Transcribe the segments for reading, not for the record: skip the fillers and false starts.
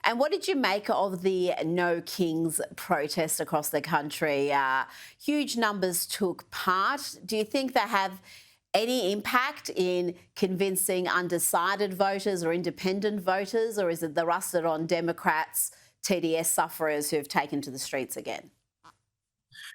And what did you make of the No Kings protest across the country? Huge numbers took part. Do you think they have any impact in convincing undecided voters or independent voters, or is it the rusted on Democrats, TDS sufferers who have taken to the streets again?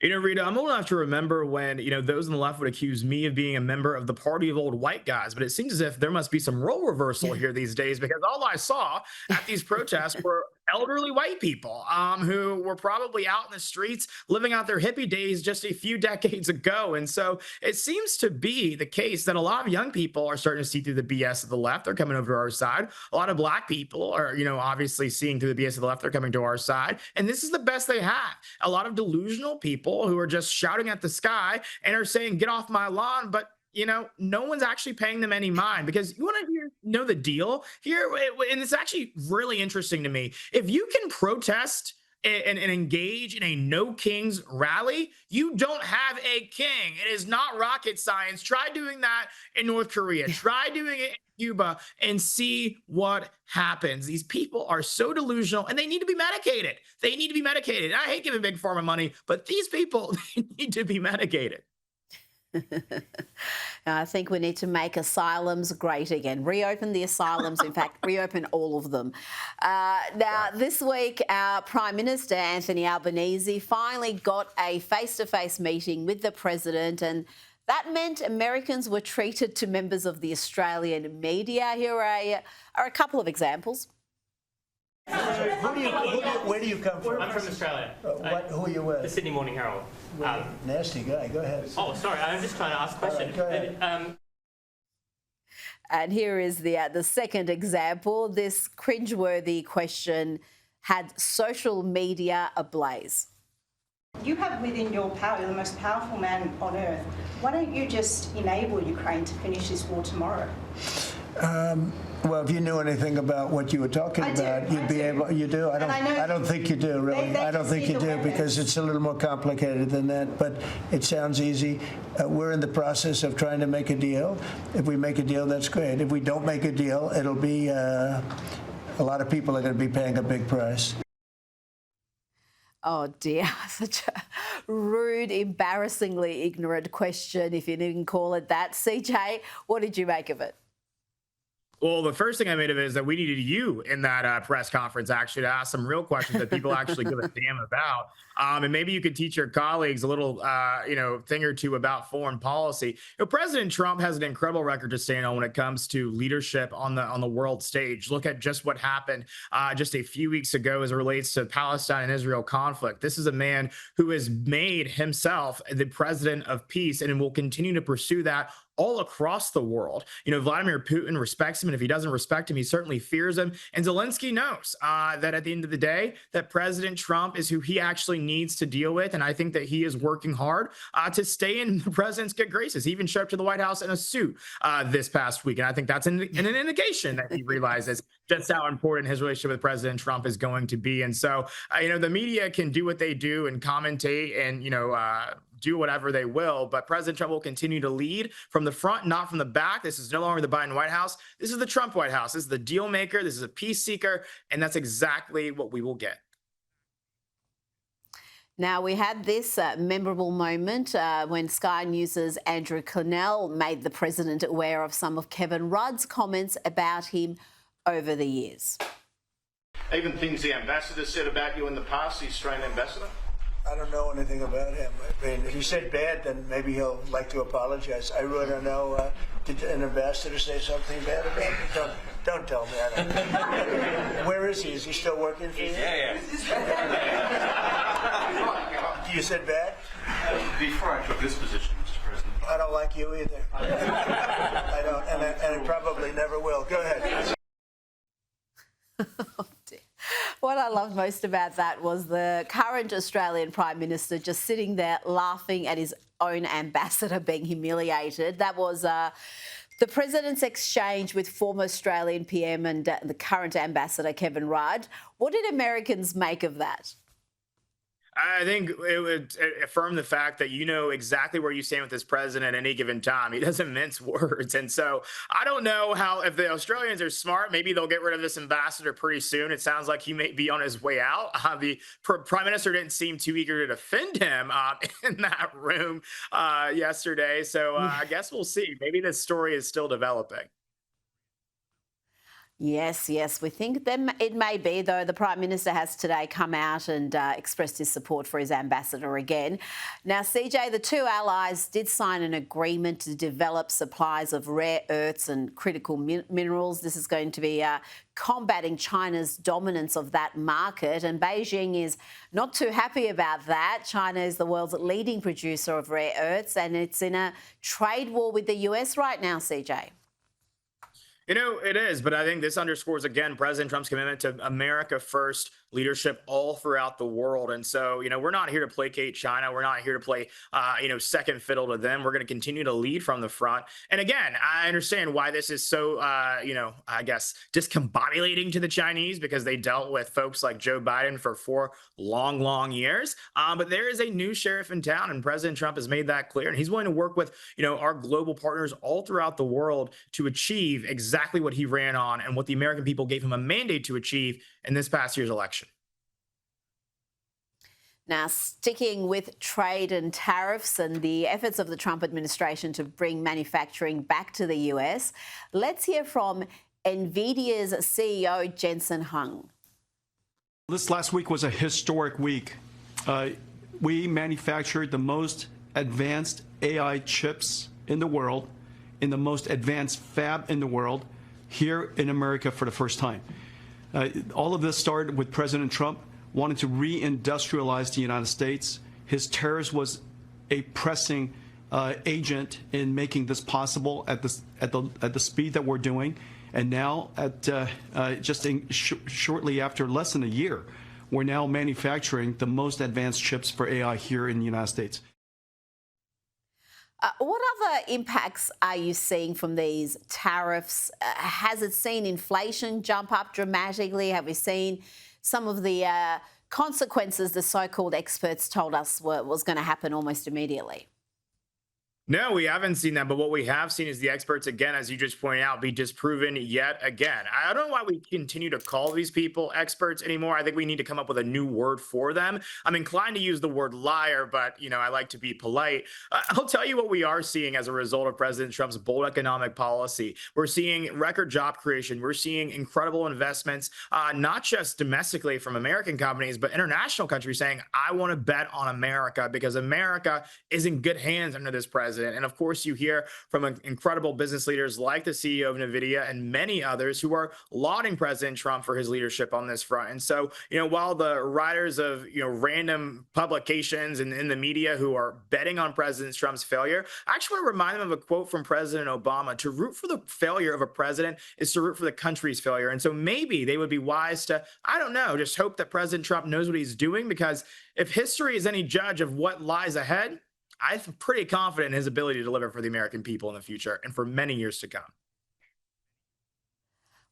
Rita, I'm old enough to remember when, those on the left would accuse me of being a member of the party of old white guys. But it seems as if there must be some role reversal here these days, because all I saw at these protests were elderly white people who were probably out in the streets living out their hippie days just a few decades ago. And so it seems to be the case that a lot of young people are starting to see through the BS of the left. They're coming over to our side. A lot of black people are, obviously seeing through the BS of the left. They're coming to our side. And this is the best they have. A lot of delusional people who are just shouting at the sky and are saying, get off my lawn. But no one's actually paying them any mind, because you want to know the deal here. And it's actually really interesting to me. If you can protest and engage in a No Kings rally, you don't have a king. It is not rocket science. Try doing that in North Korea. Try doing it in Cuba and see what happens. These people are so delusional, and they need to be medicated. They need to be medicated. I hate giving big pharma money, but these people, they need to be medicated. I think we need to make asylums great again. Reopen the asylums. In fact, reopen all of them. Now, this week, our Prime Minister, Anthony Albanese, finally got a face-to-face meeting with the President, and that meant Americans were treated to members of the Australian media. Here are a couple of examples. Where do you come from? I'm from Australia. Who are you with? The Sydney Morning Herald. Nasty guy. Go ahead. Oh, sorry. I'm just trying to ask a question. Go ahead. And here is the second example. This cringeworthy question had social media ablaze. You have within your power, you're the most powerful man on earth. Why don't you just enable Ukraine to finish this war tomorrow? Well, if you knew anything about what you were talking about, you'd be able. You do. I don't think you do, really. I don't think you do, because it's a little more complicated than that. But it sounds easy. We're in the process of trying to make a deal. If we make a deal, that's great. If we don't make a deal, it'll be a lot of people are going to be paying a big price. Oh dear, such a rude, embarrassingly ignorant question, if you didn't call it that. CJ, what did you make of it? Well, the first thing I made of it is that we needed you in that press conference, actually, to ask some real questions that people actually give a damn about. And maybe you could teach your colleagues a little, thing or two about foreign policy. President Trump has an incredible record to stand on when it comes to leadership on the world stage. Look at just what happened just a few weeks ago as it relates to Palestine and Israel conflict. This is a man who has made himself the president of peace and will continue to pursue that all across the world. Vladimir Putin respects him, and if he doesn't respect him, he certainly fears him. And Zelensky knows that at the end of the day, that President Trump is who he actually needs to deal with. And I think that he is working hard to stay in the president's good graces. He even showed up to the White House in a suit this past week. And I think that's an indication that he realizes just how important his relationship with President Trump is going to be. And so, the media can do what they do and commentate and, do whatever they will, but President Trump will continue to lead from the front, not from the back. This is no longer the Biden White House. This is the Trump White House. This is the deal maker. This is a peace seeker, and that's exactly what we will get. Now, we had this memorable moment when Sky News' Andrew Cornell made the president aware of some of Kevin Rudd's comments about him over the years. Even things the ambassador said about you in the past, the Australian ambassador? I don't know anything about him. I mean, if he said bad, then maybe he'll like to apologize. I really don't know. Did an ambassador say something bad about me? Don't tell me. I don't know. Where is he? Is he still working for you? Yeah. You said bad? Before I took this position, Mr. President. I don't like you either. I don't, and I probably never will. Go ahead. Oh, dear. What I loved most about that was the current Australian Prime Minister just sitting there laughing at his own ambassador being humiliated. That was the President's exchange with former Australian PM and the current ambassador, Kevin Rudd. What did Americans make of that? I think it would affirm the fact that you know exactly where you stand with this president at any given time. He doesn't mince words. And so I don't know how, if the Australians are smart, maybe they'll get rid of this ambassador pretty soon. It sounds like he may be on his way out. The prime minister didn't seem too eager to defend him in that room yesterday. So I guess we'll see. Maybe this story is still developing. Yes, yes, we think that it may be, though the Prime Minister has today come out and expressed his support for his ambassador again. Now, CJ, the two allies did sign an agreement to develop supplies of rare earths and critical minerals. This is going to be combating China's dominance of that market, and Beijing is not too happy about that. China is the world's leading producer of rare earths, and it's in a trade war with the US right now, CJ. You know, it is, but I think this underscores, again, President Trump's commitment to America first leadership all throughout the world. And so, you know, we're not here to placate China. We're not here to play, second fiddle to them. We're going to continue to lead from the front. And again, I understand why this is so, I guess, discombobulating to the Chinese, because they dealt with folks like Joe Biden for 4 long years. But there is a new sheriff in town, and President Trump has made that clear. And he's willing to work with, our global partners all throughout the world to achieve exactly what he ran on and what the American people gave him a mandate to achieve in this past year's election. Now, sticking with trade and tariffs and the efforts of the Trump administration to bring manufacturing back to the US, let's hear from NVIDIA's CEO, Jensen Huang. This last week was a historic week. We manufactured the most advanced AI chips in the world, in the most advanced fab in the world, here in America for the first time. All of this started with President Trump wanting to reindustrialize the United States. His tariffs was a pressing agent in making this possible at the speed that we're doing. And now, shortly after less than a year, we're now manufacturing the most advanced chips for AI here in the United States. What other impacts are you seeing from these tariffs? Has it seen inflation jump up dramatically? Have we seen some of the consequences the so-called experts told us was going to happen almost immediately? No, we haven't seen that. But what we have seen is the experts, again, as you just pointed out, be disproven yet again. I don't know why we continue to call these people experts anymore. I think we need to come up with a new word for them. I'm inclined to use the word liar, but, I like to be polite. I'll tell you what we are seeing as a result of President Trump's bold economic policy. We're seeing record job creation. We're seeing incredible investments, not just domestically from American companies, but international countries saying, I want to bet on America because America is in good hands under this president. And of course, you hear from incredible business leaders like the CEO of NVIDIA and many others who are lauding President Trump for his leadership on this front. And so, while the writers of, random publications and in the media who are betting on President Trump's failure, I actually want to remind them of a quote from President Obama: to root for the failure of a president is to root for the country's failure. And so maybe they would be wise to, I don't know, just hope that President Trump knows what he's doing, because if history is any judge of what lies ahead, I'm pretty confident in his ability to deliver for the American people in the future and for many years to come.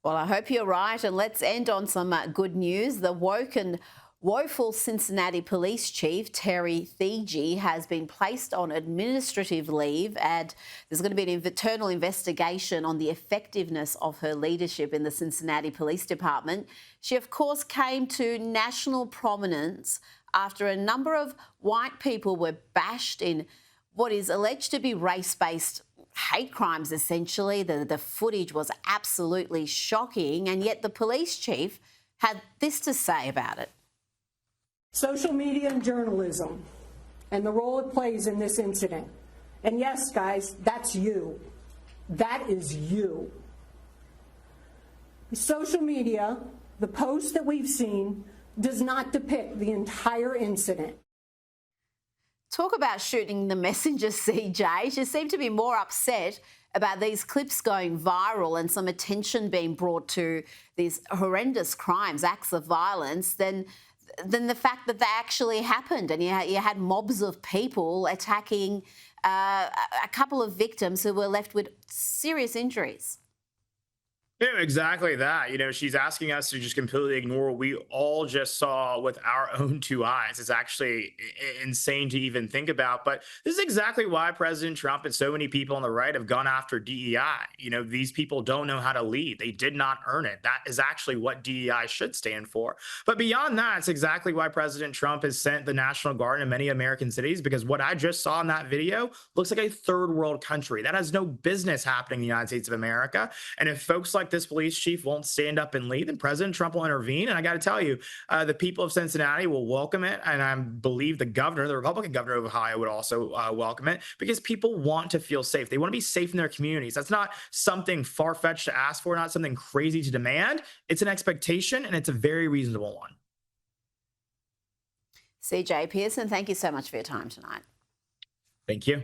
Well, I hope you're right. And let's end on some good news. The woke and woeful Cincinnati police chief, Terry Thigi, has been placed on administrative leave, and there's going to be an internal investigation on the effectiveness of her leadership in the Cincinnati Police Department. She, of course, came to national prominence after a number of white people were bashed in what is alleged to be race-based hate crimes, essentially. The footage was absolutely shocking, and yet the police chief had this to say about it. Social media and journalism and the role it plays in this incident. And yes, guys, that's you. That is you. Social media, the post that we've seen, does not depict the entire incident. Talk about shooting the messenger, CJ. She seemed to be more upset about these clips going viral and some attention being brought to these horrendous crimes, acts of violence, than the fact that they actually happened. And you had mobs of people attacking a couple of victims who were left with serious injuries. Yeah, exactly that. She's asking us to just completely ignore what we all just saw with our own two eyes. It's actually insane to even think about. But this is exactly why President Trump and so many people on the right have gone after DEI. These people don't know how to lead. They did not earn it. That is actually what DEI should stand for. But beyond that, it's exactly why President Trump has sent the National Guard in many American cities, because what I just saw in that video looks like a third world country. That has no business happening in the United States of America. And if folks like this police chief won't stand up and lead, then President Trump will intervene. And I got to tell you, the people of Cincinnati will welcome it. And I believe the Republican governor of Ohio, would also welcome it, because people want to feel safe. They want to be safe in their communities. That's not something far-fetched to ask for, not something crazy to demand. It's an expectation, and it's a very reasonable one. CJ Pearson, thank you so much for your time tonight. Thank you.